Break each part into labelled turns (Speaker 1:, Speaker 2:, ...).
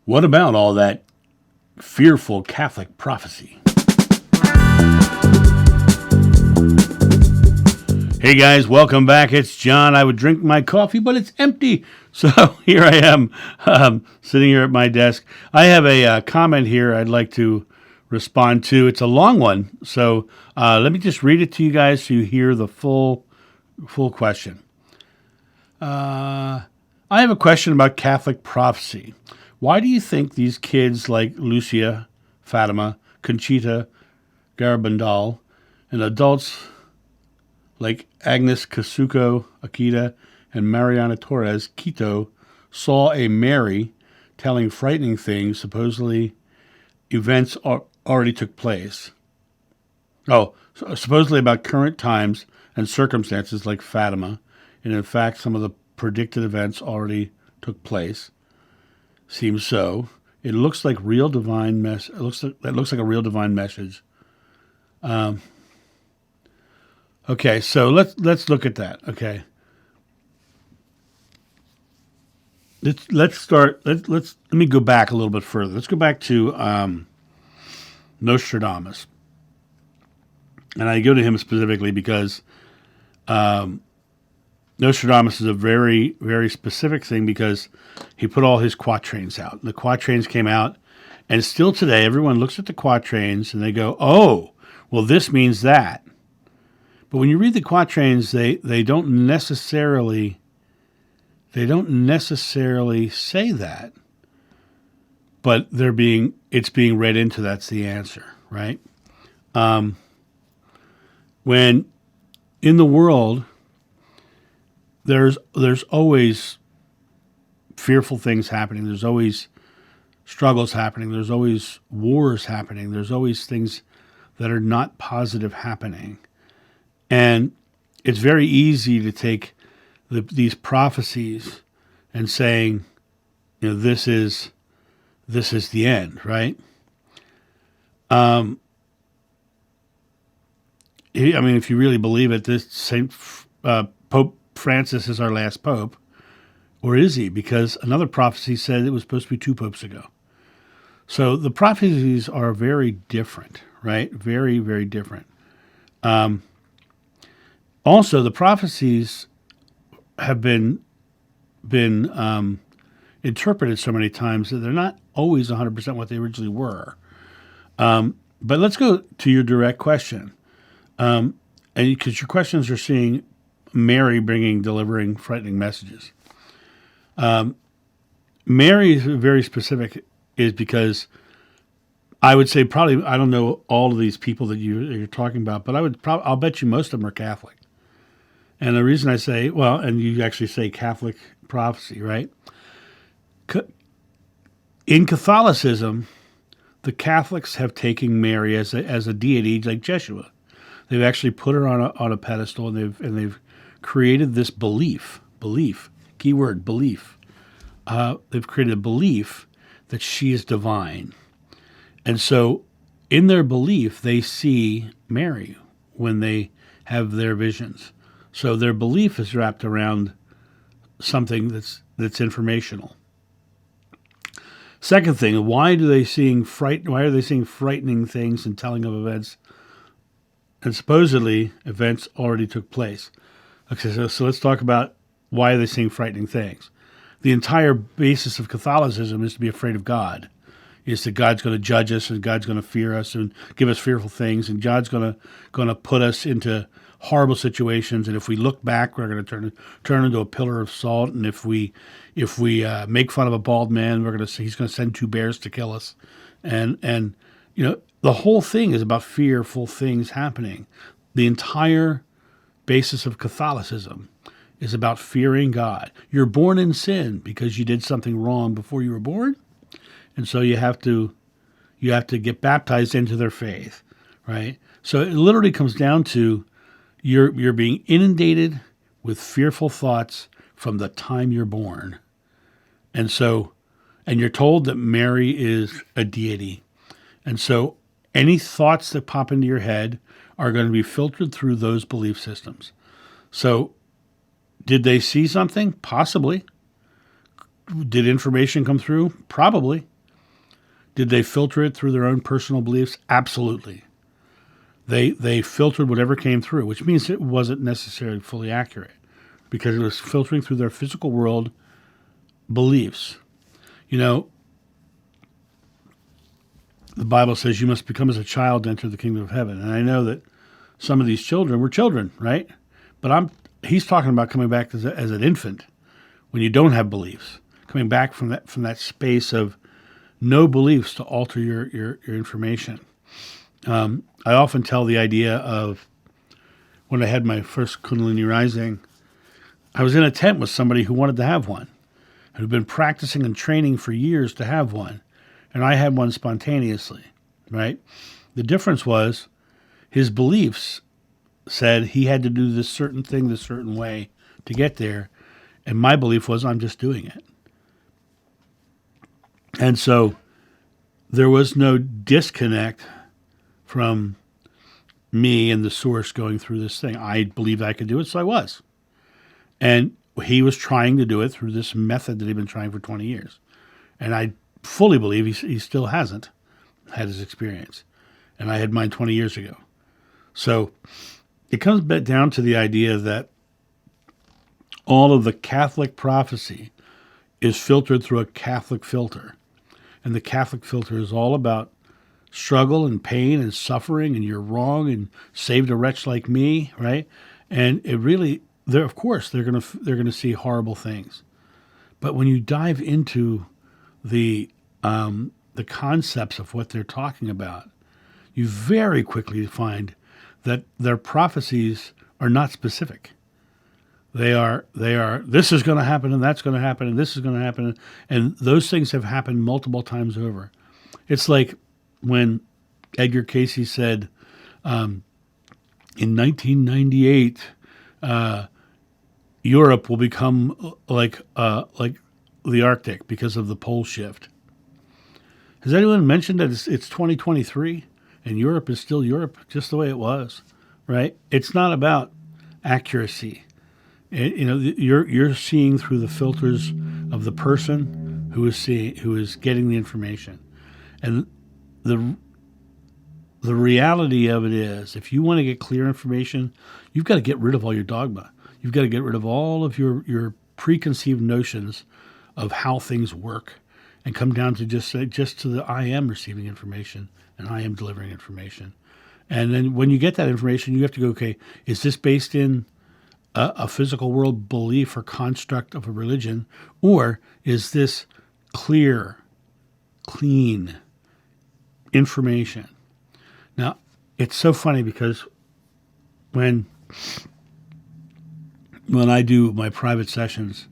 Speaker 1: What about all that fearful Catholic prophecy? Hey guys, welcome back. It's John. I would drink my coffee, but it's empty. So here I am, sitting here at my desk. I have a comment here I'd like to respond to. It's a long one, so let me just read it to you guys so you hear the full question. I have a question about Catholic prophecy. Why do you think these kids like Lucia, Fatima, Conchita, Garabandal, and adults like Agnes Kasuko Akita and Mariana Torres Quito saw a Mary telling frightening things, supposedly events already took place? Supposedly about current times and circumstances like Fatima, and in fact some of the predicted events already took place. Seems so. It looks like real divine mess. It looks like a real divine message. Okay, so let's look at that. Okay, let's start. Let me go back a little bit further. Let's go back to Nostradamus, and I go to him specifically because Nostradamus is a very, very specific thing because he put all his quatrains out. The quatrains came out, and still today, everyone looks at the quatrains and they go, "Oh, well, this means that." But when you read the quatrains, they don't necessarily say that. But it's being read into that's the answer, right? When in the world, there's always fearful things happening. There's always struggles happening. There's always wars happening. There's always things that are not positive happening. And it's very easy to take these prophecies and saying, this is the end, right? If you really believe it, this Pope Francis is our last pope, or is he? Because another prophecy said it was supposed to be 2 popes ago. So the prophecies are very different, right? Very, very different. Also, the prophecies have been interpreted so many times that they're not always 100% what they originally were. But let's go to your direct question, and because your questions are seeing Mary delivering frightening messages. Mary is very specific, is because I would say probably, I don't know all of these people that you're talking about, but I'll bet you most of them are Catholic. And the reason I say, and you actually say Catholic prophecy, right? In Catholicism, the Catholics have taken Mary as a deity like Jeshua. They've actually put her on a pedestal, and they've created this belief, keyword belief. They've created a belief that she is divine. And so in their belief, they see Mary when they have their visions. So their belief is wrapped around something that's informational. Second thing, why are they seeing frightening things and telling of events? And supposedly events already took place. Okay, so let's talk about why are they seeing frightening things. The entire basis of Catholicism is to be afraid of God. Is that God's going to judge us, and God's going to fear us and give us fearful things, and God's going to put us into horrible situations, and if we look back, we're going to turn into a pillar of salt, and if we make fun of a bald man, he's going to send 2 bears to kill us, and the whole thing is about fearful things happening. The entire basis of Catholicism is about fearing God. You're born in sin because you did something wrong before you were born, and so you have to get baptized into their faith, right? So it literally comes down to you're being inundated with fearful thoughts from the time you're born. And you're told that Mary is a deity. And so any thoughts that pop into your head are going to be filtered through those belief systems. So did they see something? Possibly. Did information come through? Probably. Did they filter it through their own personal beliefs? Absolutely. They filtered whatever came through, which means it wasn't necessarily fully accurate because it was filtering through their physical world beliefs. You know, the Bible says you must become as a child to enter the kingdom of heaven. And I know that some of these children were children, right? But he's talking about coming back as an infant when you don't have beliefs, coming back from that space of no beliefs to alter your information. I often tell the idea of when I had my first Kundalini rising, I was in a tent with somebody who wanted to have one, who'd been practicing and training for years to have one, and I had one spontaneously, right? The difference was his beliefs said he had to do this certain thing this certain way to get there, and my belief was I'm just doing it. And so there was no disconnect from me and the source going through this thing. I believed I could do it, so I was. And he was trying to do it through this method that he'd been trying for 20 years. And I fully believe he still hasn't had his experience. And I had mine 20 years ago. So it comes back down to the idea that all of the Catholic prophecy is filtered through a Catholic filter. And the Catholic filter is all about struggle and pain and suffering, and you're wrong, and saved a wretch like me, right? And it really, of course, they're gonna see horrible things. But when you dive into the concepts of what they're talking about, you very quickly find that their prophecies are not specific. They are, this is going to happen, and that's going to happen, and this is going to happen, and those things have happened multiple times over. It's like when Edgar Cayce said, in 1998, Europe will become like the Arctic because of the pole shift. Has anyone mentioned that it's 2023 and Europe is still Europe, just the way it was, right? It's not about accuracy. You're seeing through the filters of the person who is getting the information, and the reality of it is, if you want to get clear information, you've got to get rid of all your dogma. You've got to get rid of all of your preconceived notions of how things work, and come down to just to the I am receiving information and I am delivering information. And then when you get that information, you have to go, okay, is this based in a physical world belief or construct of a religion, or is this clear, clean information? Now, it's so funny because when I do my private sessions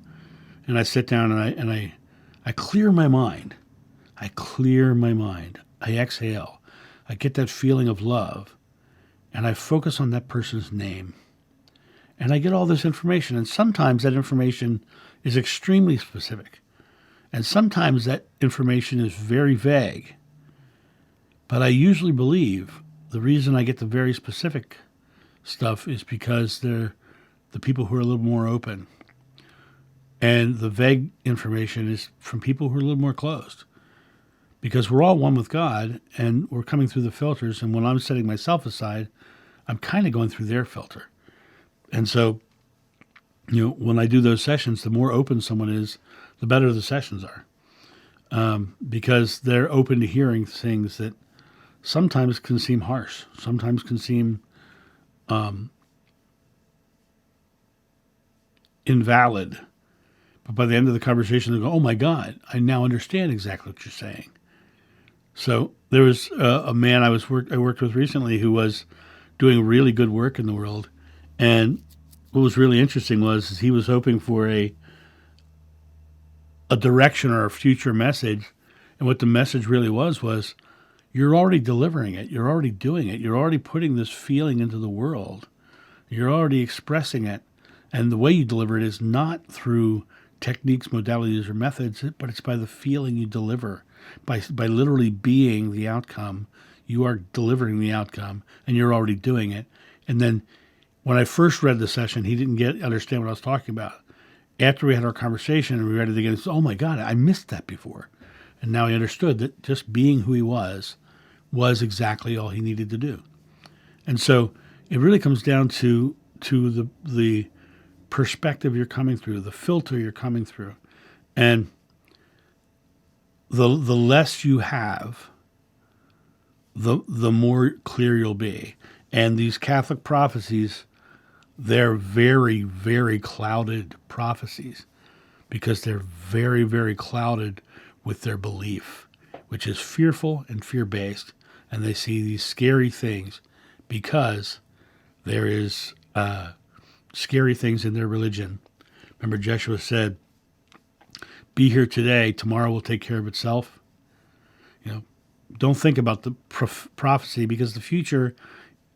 Speaker 1: and I sit down and I clear my mind, I exhale, I get that feeling of love, and I focus on that person's name. And I get all this information, and sometimes that information is extremely specific. And sometimes that information is very vague. But I usually believe the reason I get the very specific stuff is because they're the people who are a little more open. And the vague information is from people who are a little more closed. Because we're all one with God, and we're coming through the filters, and when I'm setting myself aside, I'm kind of going through their filter. And so, when I do those sessions, the more open someone is, the better the sessions are. Because they're open to hearing things that sometimes can seem harsh, sometimes can seem invalid. But by the end of the conversation, they go, oh my God, I now understand exactly what you're saying. So there was a man I worked with recently who was doing really good work in the world. And what was really interesting was he was hoping for a direction or a future message. And what the message really was you're already delivering it. You're already doing it. You're already putting this feeling into the world. You're already expressing it. And the way you deliver it is not through techniques, modalities, or methods, but it's by the feeling you deliver. By literally being the outcome, you are delivering the outcome, and you're already doing it. And then when I first read the session, he didn't understand what I was talking about. After we had our conversation and we read it again, he said, oh my God, I missed that before. And now he understood that just being who he was exactly all he needed to do. And so it really comes down to the perspective you're coming through, the filter you're coming through. And the less you have, the more clear you'll be. And these Catholic prophecies, they're very, very clouded prophecies because they're very, very clouded with their belief, which is fearful and fear-based. And they see these scary things because there is scary things in their religion. Remember, Joshua said, be here today, tomorrow will take care of itself. Don't think about the prophecy because the future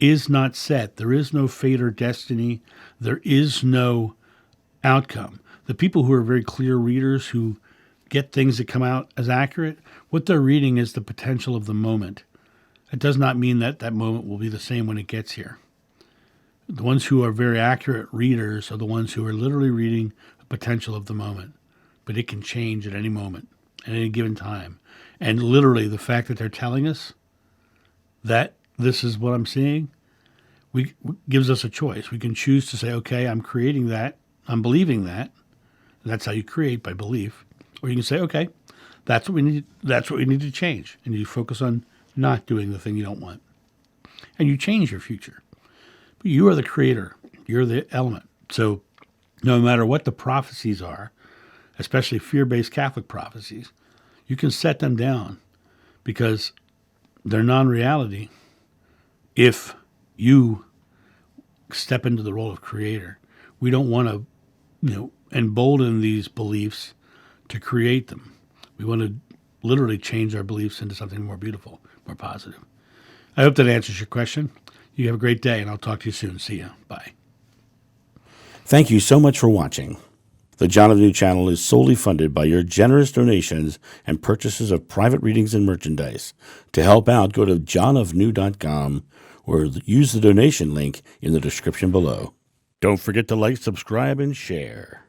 Speaker 1: is not set. There is no fate or destiny. There is no outcome. The people who are very clear readers, who get things that come out as accurate, what they're reading is the potential of the moment. It does not mean that that moment will be the same when it gets here. The ones who are very accurate readers are the ones who are literally reading the potential of the moment. But it can change at any moment, at any given time. And literally the fact that they're telling us that this is what I'm seeing, gives us a choice. We can choose to say, okay, I'm creating that. I'm believing that. And that's how you create, by belief. Or you can say, okay, that's what we need. That's what we need to change. And you focus on not doing the thing you don't want. And you change your future. But you are the creator. You're the element. So no matter what the prophecies are, especially fear-based Catholic prophecies, you can set them down because they're non-reality if you step into the role of creator. We don't want to, embolden these beliefs to create them. We want to literally change our beliefs into something more beautiful, more positive. I hope that answers your question. You have a great day, and I'll talk to you soon. See ya. Bye.
Speaker 2: Thank you so much for watching. The John of New channel is solely funded by your generous donations and purchases of private readings and merchandise. To help out, go to johnofnew.com or use the donation link in the description below. Don't forget to like, subscribe, and share.